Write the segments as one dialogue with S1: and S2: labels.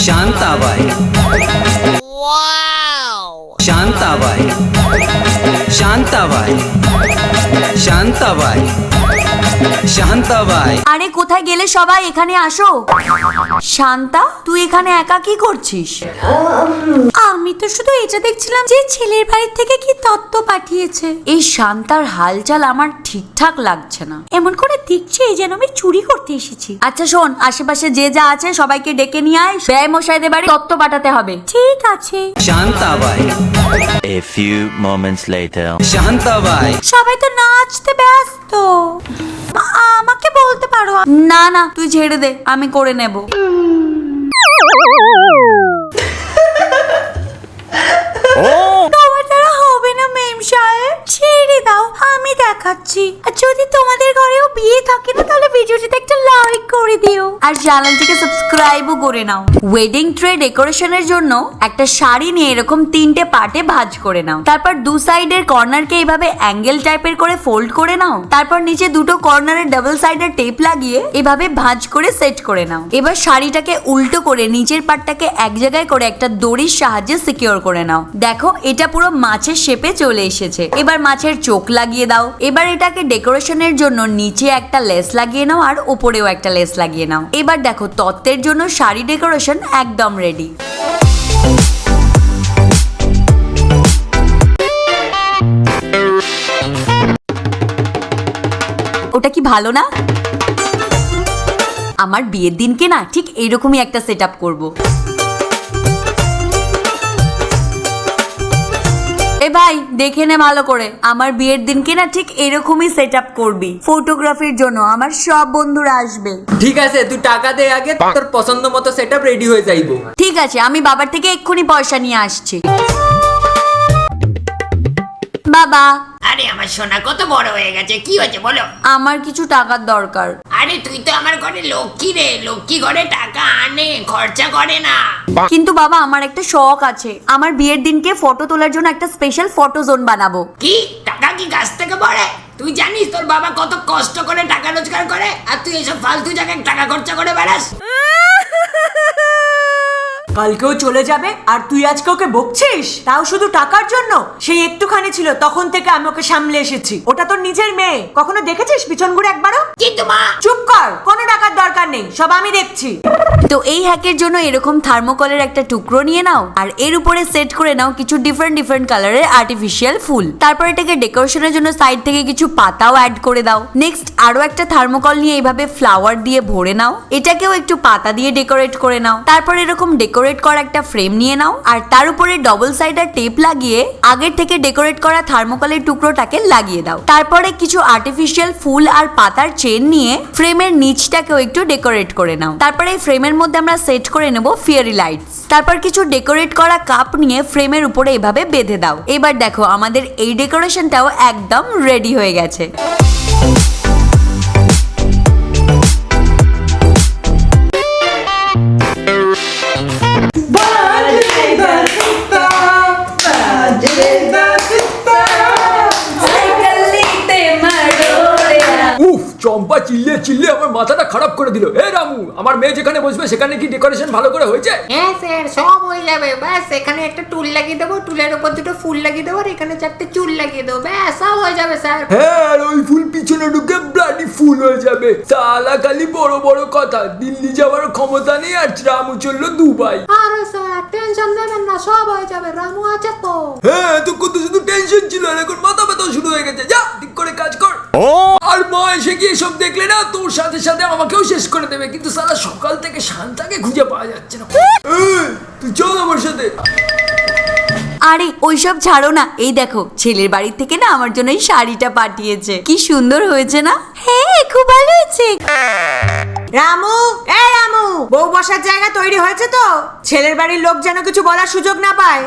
S1: शांताबाई, शांताबाई, शांताबाई, शांताबाई, शांताबाई।
S2: আরে কোথায় গেলে সবাই, এখানে আসো। শান্তা, তুই এখানে একা কি করছিস? আমি তো শুধু এটা দেখছিলাম যে ছেলের বাড়ি থেকে কি তত্ত্ব পাঠিয়েছে। এই শান্তার হালচাল আমার ঠিকঠাক লাগছে না, এমন করে দেখছি যেন আমি চুরি করতে এসেছি। আচ্ছা শোন, আশেপাশে যে যা আছে সবাইকে ডেকে নিয়ে আয়, ব্যয় মশাইদের বাড়ি তত্ত্ব পাঠাতে হবে। ঠিক আছে।
S1: Shantabai.
S3: A few moments later.
S1: Shantabai.
S2: সবাই তো নাচতে ব্যস্ত, আমাকে বলতে পারো। না না, তুই ছেড়ে দে, আমি করে নেব। তোমার দ্বারা হবে না মেম সাহেব, ছেড়ে দাও, আমি দেখাচ্ছি। আর যদি তোমাদের ঘরেও বিয়ে থাকে না, তাহলে ভিডিওটিতে একটা লাইক করে দিও আর চ্যানেলটিকে সাবস্ক্রাইবও করে নাও। ওয়েডিং ট্রে ডেকোরেশনের জন্য একটা শাড়ি নিয়ে এরকম 3টে পার্টে ভাঁজ করে নাও। তারপর দু সাইডের কর্নারকে এইভাবে অ্যাঙ্গেল টাইপের করে ফোল্ড করে নাও। তারপর নিচে দুটো কর্নারে ডাবল সাইডের টেপ লাগিয়ে এভাবে ভাঁজ করে সেট করে নাও। এবার শাড়িটাকে উল্টো করে নিচের পার্টটাকে এক জায়গায় করে একটা দড়ির সাহায্যে সিকিউর করে নাও। দেখো, এটা পুরো মাছের শেপে চলে এসেছে। এবার মাছের চোখ লাগিয়ে দাও। এবার এটাকে ডেকোরেশনের জন্য নিচে একটা লেস লাগিয়ে নাও আর উপরেও একটা লেস লাগিয়ে নাও। এবার দেখো, তত্ত্বের জন্য শাড়ি ডেকোরেশন একদম রেডি। ওটা কি ভালো না? আমার বিয়ের দিনকে না ঠিক এইরকমই একটা সেট আপ করবো। এ ভাই, দেখে নে ভালো করে, আমার বিয়ের দিনকে না ঠিক এরকমই সেট আপ করবি। ফটোগ্রাফির জন্য আমার সব বন্ধুরা আসবে।
S4: ঠিক আছে, তুই টাকা দে আগে, তোর পছন্দ মতো সেট আপ রেডি হয়ে যাইবো।
S2: ঠিক আছে, আমি বাবার থেকে এক্ষুনি পয়সা নিয়ে আসছি। বাবা।
S5: আরে আমার সোনা কত বড় হয়ে গেছে, কি হয়েছে বলো?
S2: আমার কিছু টাকার দরকার।
S5: আরে তুই তো আমার ঘরে লক্ষ্মী রে, লক্ষ্মী ঘরে টাকা আনে, খরচা করে না।
S2: কিন্তু বাবা, আমার একটা শখ আছে, আমার বিয়ের দিনকে ফটো তোলার জন্য একটা স্পেশাল ফটো জোন বানাবো।
S5: কি টাকা কি গাছ থেকে পড়ে? তুই জানিস তোর বাবা কত কষ্ট করে টাকা রোজগার করে, আর তুই এসব ফালতু জায়গায় টাকা খরচা করে বেড়াস?
S6: কালকেও চলে যাবে আর তুই আজকে ওকে বকছিস, তাও শুধু টাকার জন্য? সেই একটুখানি ছিল, তখন থেকে আমি ওকে সামলে এসেছি। ওটা তোর নিজের মেয়ে, কখনো দেখেছিস পিছন ঘুরে একবারও?
S5: কিন্তু মা।
S6: চুপ কর, কোনো টাকার দরকার নেই, সব আমি দেখছি।
S2: তো এই হ্যাকের জন্য এরকম থার্মোকলের একটা টুকরো নিয়ে নাও আর এর উপরে সেট করে নাও কিছু ডিফারেন্ট কালারের আর্টিফিশিয়াল ফুল। তারপর এটাকে ডেকোরেশনের জন্য সাইড থেকে কিছু পাতাও অ্যাড করে দাও। নেক্সট আরো একটা থার্মোকল নিয়ে এইভাবে ফ্লাওয়ার দিয়ে ভরে নাও, এটাকেও একটু পাতা দিয়ে ডেকোরেট করে নাও। তারপর এরকম ডেকোরেট করা একটা ফ্রেম নিয়ে নাও আর তার উপরে ডবল সাইডার টেপ লাগিয়ে আগের থেকে ডেকোরেট করা থার্মোকলের টুকরোটাকে লাগিয়ে দাও। তারপরে কিছু আর্টিফিশিয়াল ফুল আর পাতার চেন নিয়ে ফ্রেমের নিচটাকেও একটু ডেকোরেট করে নাও। তারপরে এই ফ্রেমের মধ্যে আমরা সেট করে নেব ফেয়ারি লাইটস। তারপর কিছু ডেকোরেট করা কাপ নিয়ে ফ্রেমের উপরে এভাবে বেঁধে দাও। এবার দেখো, আমাদের এই ডেকোরেশনটাও একদম রেডি হয়ে গেছে।
S4: চম্পা চিল্লিয়ে চিল্লিয়ে আমার মাথাটা খারাপ করে দিল। এ রামু, আমার মেয়ে যেখানে বসবে সেখানে কি ডেকোরেশন ভালো করে হয়েছে?
S5: হ্যাঁ স্যার, সব হয়ে যাবে। ব্যাস এখানে একটা টুল লাগিয়ে দেবো, টুলের উপর দুটো ফুল লাগিয়ে দেবো, আর এখানে 4টে চুল লাগিয়ে দেবো, ব্যাস সব হয়ে যাবে স্যার।
S4: হ্যাঁ, আর ওই ফুল পিছনে ঢুকে ব্লাডি ফুল হয়ে যাবে। সালা খালি বড় বড় কথা, দিল্লি যাওয়ার ক্ষমতা নেই আর রামু চললো দুবাই।
S5: আরে স্যার টেনশন নেবেন না, সব হয়ে যাবে, রামু আছে তো।
S4: হ্যাঁ, তো কত শুধু টেনশন ছিল, এখন মাথা ব্যথা শুরু হয়ে গেছে। যা ঠিক করে কাজ কর। আর মা এসে গিয়ে সব দেখলে না, তোর সাথে সাথে আমাকেও শেষ করে দেবে। কিন্তু সালা সকাল থেকে শান্তাকে খুঁজে পাওয়া যাচ্ছে না। তুই চল আমার সাথে।
S2: আরে ওইসব ছাড়ো না, এই দেখো ছেলের বাড়ি থেকে না আমার জন্য এই শাড়িটা পাঠিয়েছে, কি সুন্দর হয়েছে না? হ্যাঁ, খুব ভালো হয়েছে।
S6: রামু, এ রামু, বউ বসার জায়গা তৈরি হয়েছে তো? ছেলের বাড়ির লোক যেন কিছু বলার সুযোগ না পায়।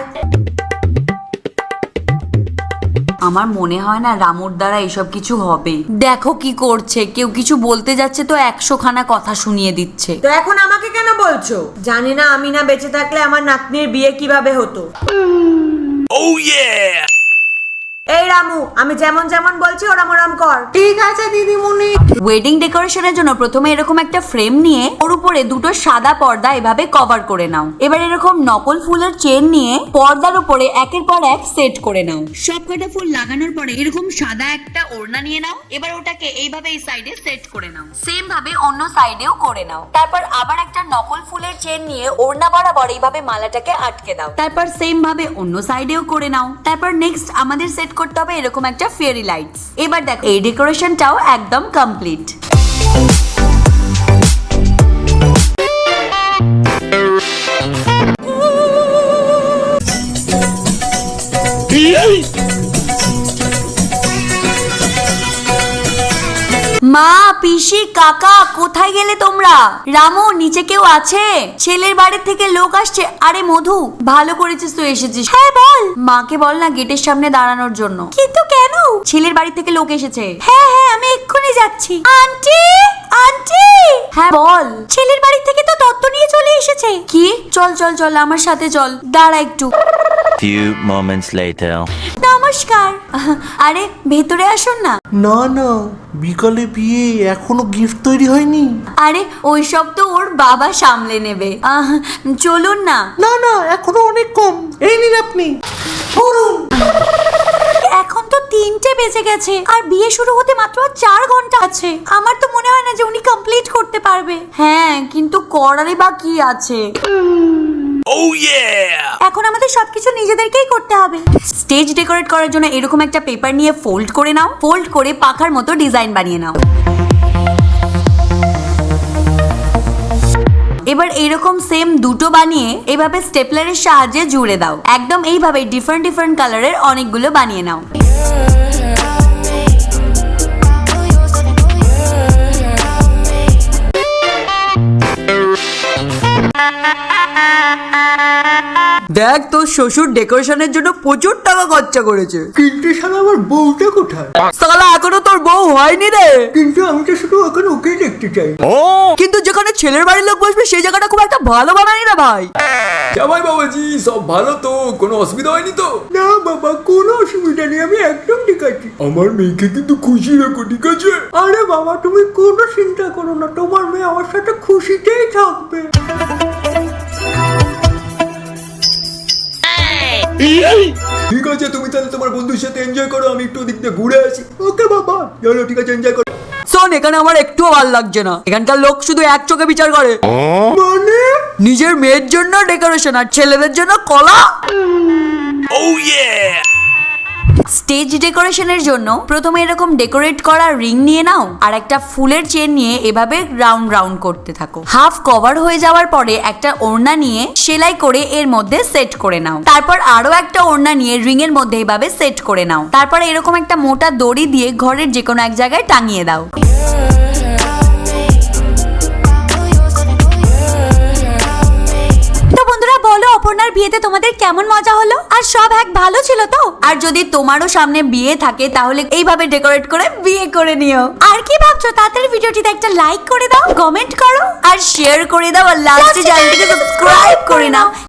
S2: আমার মনে হয় না রামুর দ্বারা এসব কিছু হবে। দেখো কি করছে, কেউ কিছু বলতে যাচ্ছে তো 100 খানা কথা শুনিয়ে দিচ্ছে।
S6: তো এখন আমাকে কেন বলছো? জানি না আমি না বেঁচে থাকলে আমার নাতনির বিয়ে কিভাবে হতো। এই রামু, আমি যেমন যেমন বলছি ওরম কর।
S5: ঠিক আছে দিদিমণি।
S2: ওয়েডিং ডেকোরেশনের জন্য প্রথমে এরকম একটা ফ্রেম নিয়ে ওর উপরে দুটো সাদা পর্দা এভাবে কভার করে নাও। এবার এরকম নকল ফুলের চেন নিয়ে পর্দার উপরে একের পর এক সেট করে নাও। সবকটা ফুল লাগানোর পরে এরকম সাদা একটা ওড়না নিয়ে নাও। এবার ওটাকে এইভাবে এই সাইডে সেট করে নাও। সেম ভাবে অন্য সাইডেও করে নাও। তারপর আবার একটা নকল ফুলের চেন নিয়ে ওড়না বরাবর এইভাবে মালাটাকে আটকে দাও। তারপর সেম ভাবে অন্য সাইডেও করে নাও। তারপর নেক্সট আমাদের সেট করতে হবে এরকম একটা ফেয়ারি লাইটস। এবার দেখো এই ডেকোরেশনটাও একদম কমপ্লিট। মা, পিসি, কাকা, কোথায় গেলে তোমরা? রামু, নিচে কেউ আছে? ছেলের বাড়ির থেকে লোক আসছে। আরে মধু, ভালো করেছিস তুই এসেছিস। হ্যাঁ বল। মাকে বল না গেটের সামনে দাঁড়ানোর জন্য। কিন্তু কেন? ছেলের বাড়ি থেকে লোক এসেছে। হ্যাঁ হ্যাঁ, আমি এক্ষুনি যাচ্ছি। Aunty, aunty. হ্যাঁ বল। ছেলের বাড়ি থেকে তো দত্ত নিয়ে চলে এসেছে। কি? চল চল চল, আমার সাথে চল। দাঁড়া একটু।
S3: Few moments later.
S2: নমস্কার। আরে ভেতরে আসুন না।
S7: না না, বিকালে বিয়ে, এখনো গিফট তৈরি হয়নি।
S2: আরে ওইসব তো ওর বাবা সামলে নেবে। চলুন না।
S7: না না, এখনো অনেক কম। এই নিন আপনি ধরুন।
S2: এখন তো 3টে বেজে গেছে আর বিয়ে শুরু হতে মাত্র 4 ঘন্টা আছে। আমার তো মনে হয় না যে উনি কমপ্লিট করতে পারবে। হ্যাঁ, কিন্তু করারই বা কি আছে। এখন আমাদের সবকিছু নিজেদেরকেই করতে হবে। স্টেজ ডেকোরেট করার জন্য এরকম একটা পেপার নিয়ে ফোল্ড করে নাও। ফোল্ড করে পাখার মতো ডিজাইন বানিয়ে নাও। এবার এইরকম সেম দুটো বানিয়ে এভাবে স্টেপলারের সাহায্যে জুড়ে দাও। একদম এইভাবে ডিফারেন্ট ডিফারেন্ট কালারের অনেকগুলো বানিয়ে নাও।
S6: দেখ, তোর শ্বশুর ডেকোরেশনের জন্য প্রচুর টাকা খরচা করেছে।
S7: কিন্তু শালা আমার বউটা কোথায়?
S6: সালা, এখনো তোর বউ হয়নি রে।
S7: কিন্তু আমি তো শুধু এখন ওকেই দেখতে চাই।
S6: কিন্তু যেখানে ছেলের বাড়ির লোক বসবে সেই জায়গাটা খুব একটা ভালো বানানি না ভাই।
S4: জামাই বাবাজি, সব ভালো তো? কোনো অসুবিধা হয়নি তো?
S7: না বাবা, কোনো অসুবিধা নেই, আমি একদম ঠিক আছি।
S4: আমার মেয়েকে কিন্তু খুশি রেখো, ঠিক আছে?
S7: আরে বাবা, তুমি কোনো চিন্তা করো না, তোমার মেয়ে আমার সাথে খুশিতেই থাকবে।
S4: ঠিক আছে, তুমি তাহলে তোমার বন্ধুর সাথে এনজয় করো, আমি একটু ওদিক দিয়ে ঘুরে আসি।
S7: ওকে বাবা।
S4: চলো, ঠিক আছে, এনজয় করো।
S6: শোন, এখানে আমার একটুও ভালো লাগছে না। এখানকার লোক শুধু এক চোখে বিচার করে।
S7: মানে?
S6: নিজের মেয়ের জন্য ডেকোরেশন আর ছেলেদের জন্য কলা।
S2: স্টেজ ডেকোরেশনের জন্য প্রথমে এরকম ডেকোরেট করা রিং নিয়ে নাও আর একটা ফুলের চেন নিয়ে এভাবে রাউন্ড রাউন্ড করতে থাকো। হাফ কভার হয়ে যাওয়ার পরে একটা ওড়না নিয়ে সেলাই করে এর মধ্যে সেট করে নাও। তারপর আরো একটা ওড়না নিয়ে রিং এর মধ্যে এভাবে সেট করে নাও। তারপর এরকম একটা মোটা দড়ি দিয়ে ঘরের যে কোনো এক জায়গায় টাঙিয়ে দাও। বলো অপর্ণার বিয়েতে তোমাদের কেমন মজা হলো? আর সব এক ভালো ছিল তো? আর যদি তোমারও সামনে বিয়ে থাকে তাহলে এইভাবে ডেকোরেট করে বিয়ে করে নিও। আর কি ভাবছো? তাড়াতাড়ি ভিডিওটিতে একটা লাইক করে দাও, কমেন্ট করো আর শেয়ার করে দাও আর লাস্টে চ্যানেলটিকে সাবস্ক্রাইব করে নাও।